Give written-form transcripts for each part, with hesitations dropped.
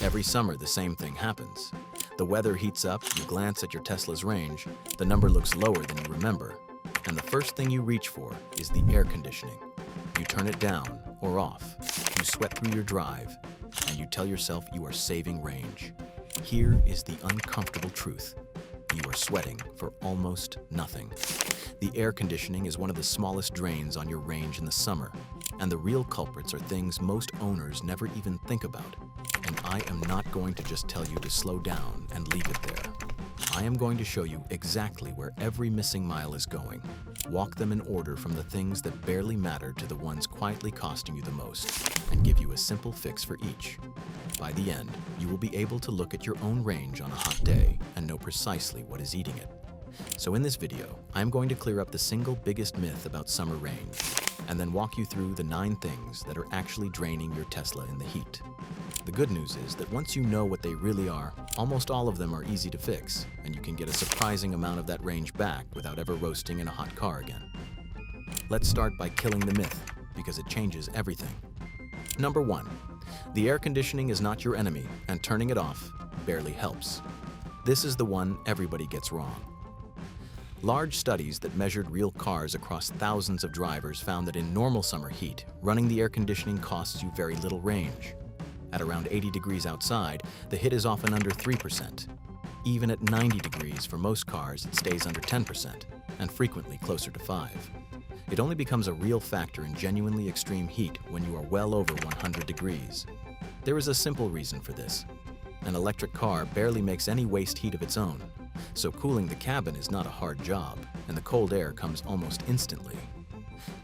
Every summer, the same thing happens. The weather heats up, you glance at your Tesla's range, the number looks lower than you remember, and the first thing you reach for is the air conditioning. You turn it down or off, you sweat through your drive, and you tell yourself you are saving range. Here is the uncomfortable truth. You are sweating for almost nothing. The air conditioning is one of the smallest drains on your range in the summer, and the real culprits are things most owners never even think about. And I am not going to just tell you to slow down and leave it there. I am going to show you exactly where every missing mile is going. Walk them in order from the things that barely matter to the ones quietly costing you the most, and give you a simple fix for each. By the end, you will be able to look at your own range on a hot day and know precisely what is eating it. So in this video, I'm going to clear up the single biggest myth about summer range, and then walk you through the 9 things that are actually draining your Tesla in the heat. The good news is that once you know what they really are, almost all of them are easy to fix, and you can get a surprising amount of that range back without ever roasting in a hot car again. Let's start by killing the myth, because it changes everything. Number 1. The air conditioning is not your enemy, and turning it off barely helps. This is the one everybody gets wrong. Large studies that measured real cars across thousands of drivers found that in normal summer heat, running the air conditioning costs you very little range. At around 80 degrees outside, the hit is often under 3%. Even at 90 degrees for most cars, it stays under 10%, and frequently closer to 5%. It only becomes a real factor in genuinely extreme heat when you are well over 100 degrees. There is a simple reason for this. An electric car barely makes any waste heat of its own, so cooling the cabin is not a hard job, and the cold air comes almost instantly.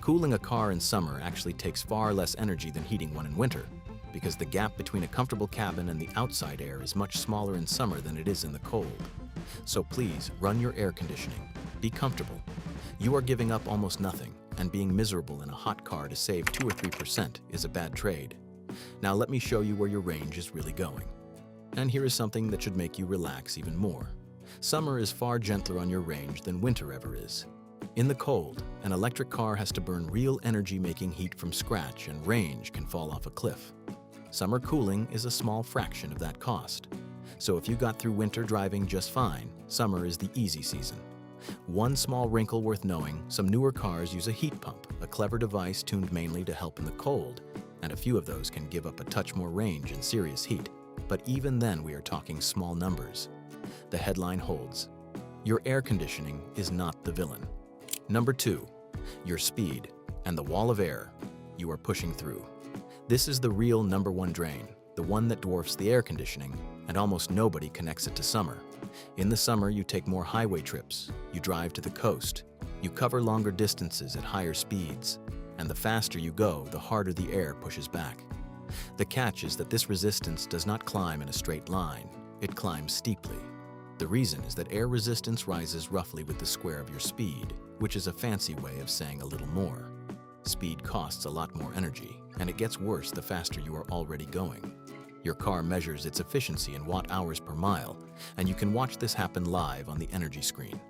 Cooling a car in summer actually takes far less energy than heating one in winter, because the gap between a comfortable cabin and the outside air is much smaller in summer than it is in the cold. So please, run your air conditioning. Be comfortable. You are giving up almost nothing, and being miserable in a hot car to save 2 or 3% is a bad trade. Now let me show you where your range is really going. And here is something that should make you relax even more. Summer is far gentler on your range than winter ever is. In the cold, an electric car has to burn real energy making heat from scratch, and range can fall off a cliff. Summer cooling is a small fraction of that cost. So if you got through winter driving just fine, summer is the easy season. One small wrinkle worth knowing: some newer cars use a heat pump, a clever device tuned mainly to help in the cold, and a few of those can give up a touch more range in serious heat. But even then, we are talking small numbers. The headline holds: your air conditioning is not the villain. Number 2, your speed and the wall of air you are pushing through. This is the real number 1 drain, the one that dwarfs the air conditioning, and almost nobody connects it to summer. In the summer, you take more highway trips, you drive to the coast, you cover longer distances at higher speeds, and the faster you go, the harder the air pushes back. The catch is that this resistance does not climb in a straight line, it climbs steeply. The reason is that air resistance rises roughly with the square of your speed, which is a fancy way of saying a little more. Speed costs a lot more energy, and it gets worse the faster you are already going. Your car measures its efficiency in watt-hours per mile, and you can watch this happen live on the energy screen.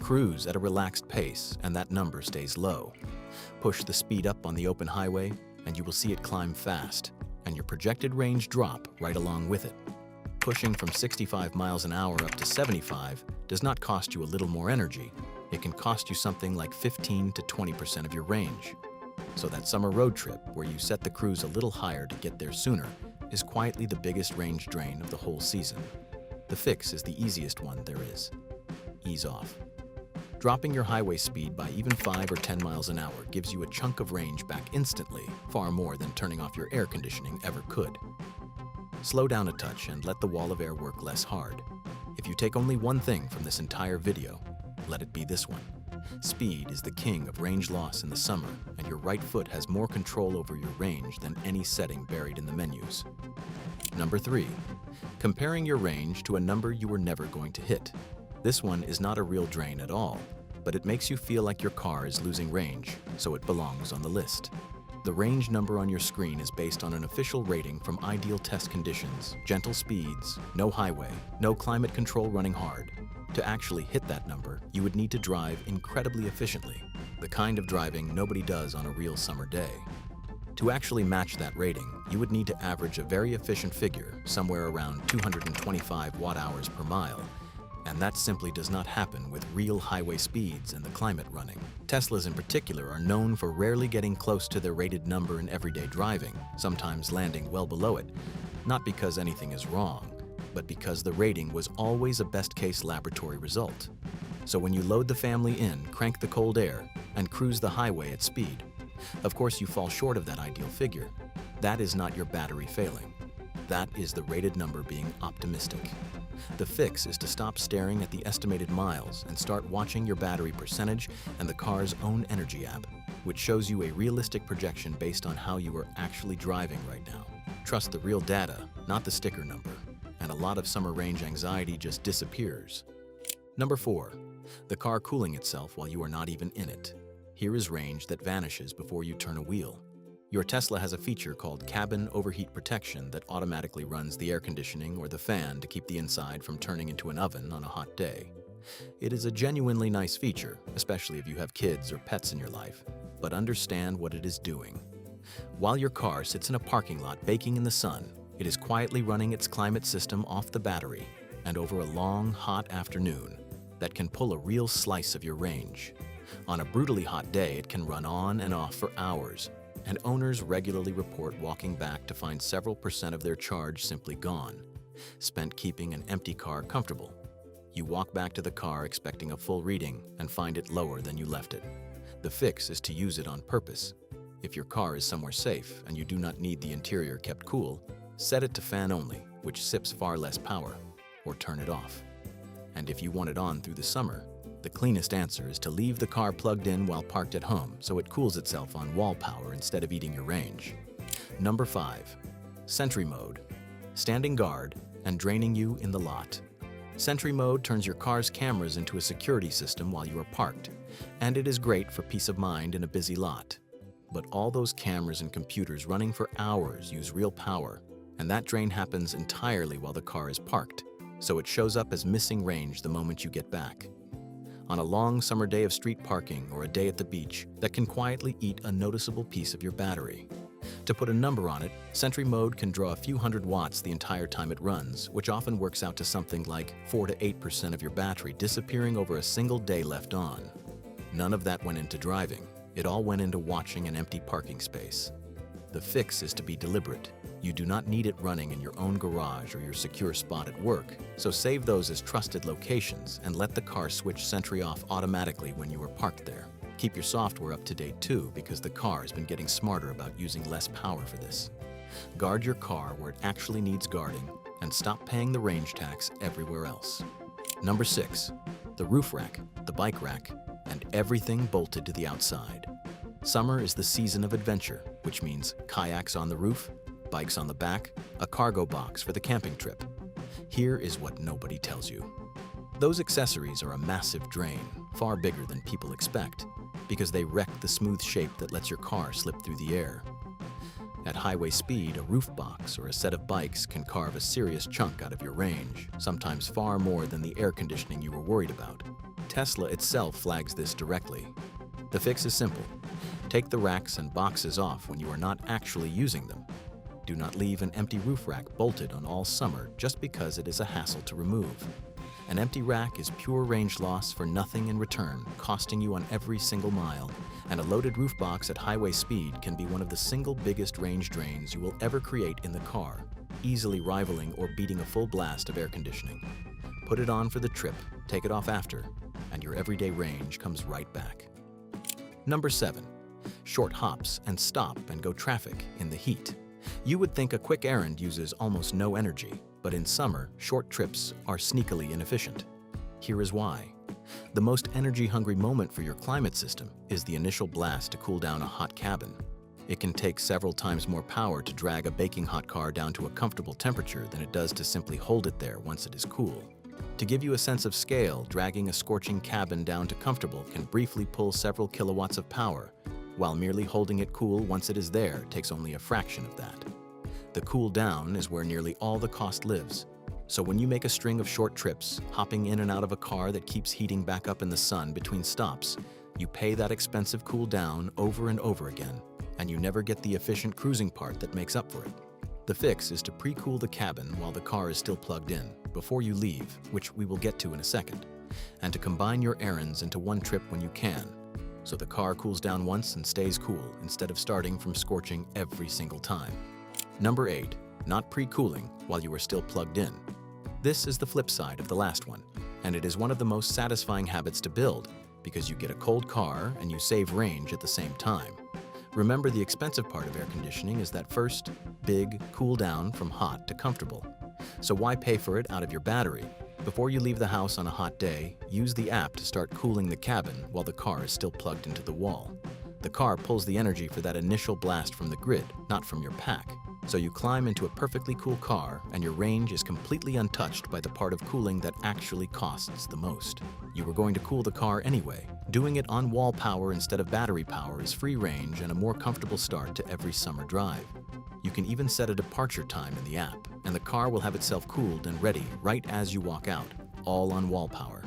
Cruise at a relaxed pace, and that number stays low. Push the speed up on the open highway, and you will see it climb fast, and your projected range drop right along with it. Pushing from 65 miles an hour up to 75 does not cost you a little more energy. It can cost you something like 15 to 20% of your range. So that summer road trip where you set the cruise a little higher to get there sooner is quietly the biggest range drain of the whole season. The fix is the easiest one there is. Ease off. Dropping your highway speed by even 5 or 10 miles an hour gives you a chunk of range back instantly, far more than turning off your air conditioning ever could. Slow down a touch and let the wall of air work less hard. If you take only one thing from this entire video, let it be this one. Speed is the king of range loss in the summer, and your right foot has more control over your range than any setting buried in the menus. Number 3, comparing your range to a number you were never going to hit. This one is not a real drain at all, but it makes you feel like your car is losing range, so it belongs on the list. The range number on your screen is based on an official rating from ideal test conditions, gentle speeds, no highway, no climate control running hard. To actually hit that number, you would need to drive incredibly efficiently, the kind of driving nobody does on a real summer day. To actually match that rating, you would need to average a very efficient figure, somewhere around 225 watt-hours per mile, and that simply does not happen with real highway speeds and the climate running. Teslas in particular are known for rarely getting close to their rated number in everyday driving, sometimes landing well below it, not because anything is wrong, but because the rating was always a best-case laboratory result. So when you load the family in, crank the cold air, and cruise the highway at speed, of course you fall short of that ideal figure. That is not your battery failing. That is the rated number being optimistic. The fix is to stop staring at the estimated miles and start watching your battery percentage and the car's own energy app, which shows you a realistic projection based on how you are actually driving right now. Trust the real data, not the sticker number, and a lot of summer range anxiety just disappears. Number 4. The car cooling itself while you are not even in it. Here is range that vanishes before you turn a wheel. Your Tesla has a feature called Cabin Overheat Protection that automatically runs the air conditioning or the fan to keep the inside from turning into an oven on a hot day. It is a genuinely nice feature, especially if you have kids or pets in your life, but understand what it is doing. While your car sits in a parking lot baking in the sun, it is quietly running its climate system off the battery, and over a long, hot afternoon, that can pull a real slice of your range. On a brutally hot day, it can run on and off for hours, and owners regularly report walking back to find several % of their charge simply gone, spent keeping an empty car comfortable. You walk back to the car expecting a full reading and find it lower than you left it. The fix is to use it on purpose. If your car is somewhere safe and you do not need the interior kept cool, set it to fan only, which sips far less power, or turn it off. And if you want it on through the summer, the cleanest answer is to leave the car plugged in while parked at home so it cools itself on wall power instead of eating your range. Number 5. Sentry Mode. Standing guard and draining you in the lot. Sentry Mode turns your car's cameras into a security system while you are parked, and it is great for peace of mind in a busy lot. But all those cameras and computers running for hours use real power, and that drain happens entirely while the car is parked, so it shows up as missing range the moment you get back. On a long summer day of street parking or a day at the beach, that can quietly eat a noticeable piece of your battery. To put a number on it, Sentry Mode can draw a few hundred watts the entire time it runs, which often works out to something like 4 to 8% of your battery disappearing over a single day left on. None of that went into driving. It all went into watching an empty parking space. The fix is to be deliberate. You do not need it running in your own garage or your secure spot at work, so save those as trusted locations and let the car switch Sentry off automatically when you are parked there. Keep your software up to date too, because the car has been getting smarter about using less power for this. Guard your car where it actually needs guarding and stop paying the range tax everywhere else. Number 6. The roof rack, the bike rack, and everything bolted to the outside. Summer is the season of adventure, which means kayaks on the roof, bikes on the back, a cargo box for the camping trip. Here is what nobody tells you. Those accessories are a massive drain, far bigger than people expect, because they wreck the smooth shape that lets your car slip through the air. At highway speed, a roof box or a set of bikes can carve a serious chunk out of your range, sometimes far more than the air conditioning you were worried about. Tesla itself flags this directly. The fix is simple. Take the racks and boxes off when you are not actually using them. Do not leave an empty roof rack bolted on all summer just because it is a hassle to remove. An empty rack is pure range loss for nothing in return, costing you on every single mile, and a loaded roof box at highway speed can be one of the single biggest range drains you will ever create in the car, easily rivaling or beating a full blast of air conditioning. Put it on for the trip, take it off after, and your everyday range comes right back. Number 7. Short hops and stop and go traffic in the heat. You would think a quick errand uses almost no energy, but in summer, short trips are sneakily inefficient. Here is why. The most energy-hungry moment for your climate system is the initial blast to cool down a hot cabin. It can take several times more power to drag a baking hot car down to a comfortable temperature than it does to simply hold it there once it is cool. To give you a sense of scale, dragging a scorching cabin down to comfortable can briefly pull several kilowatts of power, while merely holding it cool once it is there takes only a fraction of that. The cool down is where nearly all the cost lives. So when you make a string of short trips, hopping in and out of a car that keeps heating back up in the sun between stops, you pay that expensive cool down over and over again, and you never get the efficient cruising part that makes up for it. The fix is to pre-cool the cabin while the car is still plugged in, before you leave, which we will get to in a second, and to combine your errands into one trip when you can, so the car cools down once and stays cool instead of starting from scorching every single time. Number 8. Not pre-cooling while you are still plugged in. This is the flip side of the last one, and it is one of the most satisfying habits to build because you get a cold car and you save range at the same time. Remember, the expensive part of air conditioning is that first, big cool down from hot to comfortable. So why pay for it out of your battery? Before you leave the house on a hot day, use the app to start cooling the cabin while the car is still plugged into the wall. The car pulls the energy for that initial blast from the grid, not from your pack. So you climb into a perfectly cool car and your range is completely untouched by the part of cooling that actually costs the most. You were going to cool the car anyway. Doing it on wall power instead of battery power is free range and a more comfortable start to every summer drive. You can even set a departure time in the app, and the car will have itself cooled and ready right as you walk out, all on wall power.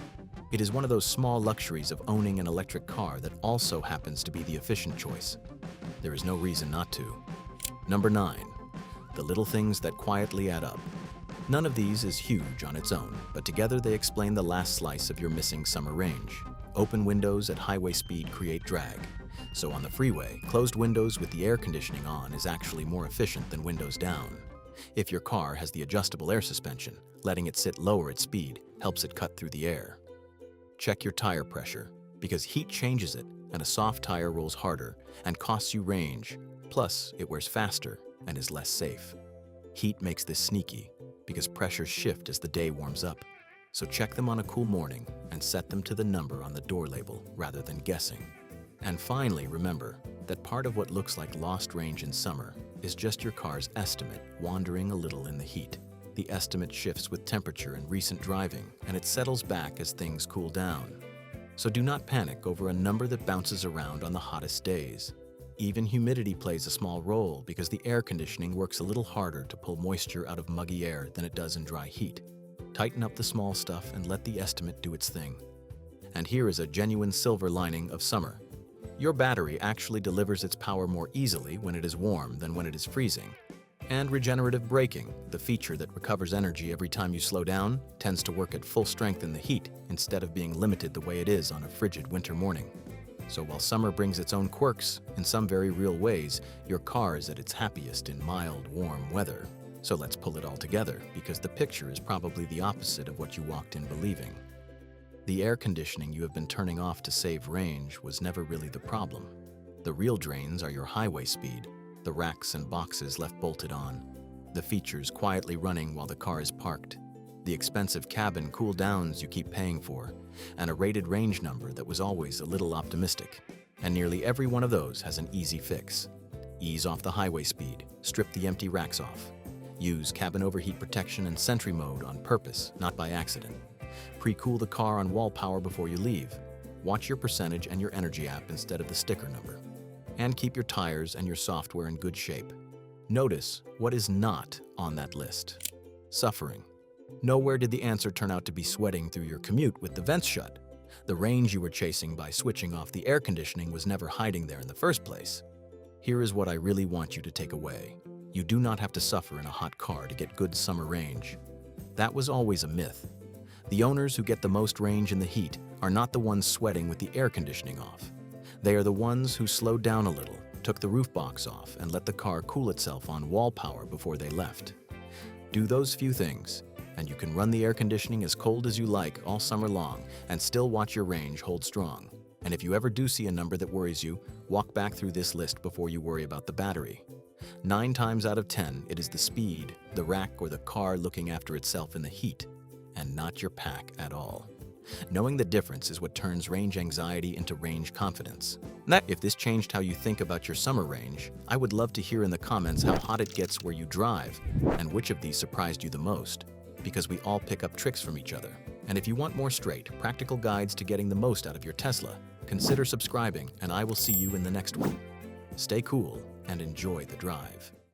It is one of those small luxuries of owning an electric car that also happens to be the efficient choice. There is no reason not to. Number 9. The little things that quietly add up. None of these is huge on its own, but together they explain the last slice of your missing summer range. Open windows at highway speed create drag. So on the freeway, closed windows with the air conditioning on is actually more efficient than windows down. If your car has the adjustable air suspension, letting it sit lower at speed helps it cut through the air. Check your tire pressure, because heat changes it, and a soft tire rolls harder and costs you range. Plus, it wears faster and is less safe. Heat makes this sneaky, because pressures shift as the day warms up. So check them on a cool morning and set them to the number on the door label rather than guessing. And finally, remember that part of what looks like lost range in summer is just your car's estimate wandering a little in the heat. The estimate shifts with temperature and recent driving, and it settles back as things cool down. So do not panic over a number that bounces around on the hottest days. Even humidity plays a small role because the air conditioning works a little harder to pull moisture out of muggy air than it does in dry heat. Tighten up the small stuff and let the estimate do its thing. And here is a genuine silver lining of summer. Your battery actually delivers its power more easily when it is warm than when it is freezing. And regenerative braking, the feature that recovers energy every time you slow down, tends to work at full strength in the heat instead of being limited the way it is on a frigid winter morning. So while summer brings its own quirks, in some very real ways, your car is at its happiest in mild, warm weather. So let's pull it all together, because the picture is probably the opposite of what you walked in believing. The air conditioning you have been turning off to save range was never really the problem. The real drains are your highway speed, the racks and boxes left bolted on, the features quietly running while the car is parked, the expensive cabin cool downs you keep paying for, and a rated range number that was always a little optimistic. And nearly every one of those has an easy fix. Ease off the highway speed, strip the empty racks off. Use Cabin Overheat Protection and Sentry Mode on purpose, not by accident. Pre-cool the car on wall power before you leave. Watch your percentage and your energy app instead of the sticker number. And keep your tires and your software in good shape. Notice what is not on that list. Suffering. Nowhere did the answer turn out to be sweating through your commute with the vents shut. The range you were chasing by switching off the air conditioning was never hiding there in the first place. Here is what I really want you to take away. You do not have to suffer in a hot car to get good summer range. That was always a myth. The owners who get the most range in the heat are not the ones sweating with the air conditioning off. They are the ones who slowed down a little, took the roof box off, and let the car cool itself on wall power before they left. Do those few things, and you can run the air conditioning as cold as you like all summer long and still watch your range hold strong. And if you ever do see a number that worries you, walk back through this list before you worry about the battery. 9 times out of 10, it is the speed, the rack, or the car looking after itself in the heat, and not your pack at all. Knowing the difference is what turns range anxiety into range confidence. If this changed how you think about your summer range, I would love to hear in the comments how hot it gets where you drive, and which of these surprised you the most, because we all pick up tricks from each other. And if you want more straight, practical guides to getting the most out of your Tesla, consider subscribing, and I will see you in the next one. Stay cool and enjoy the drive.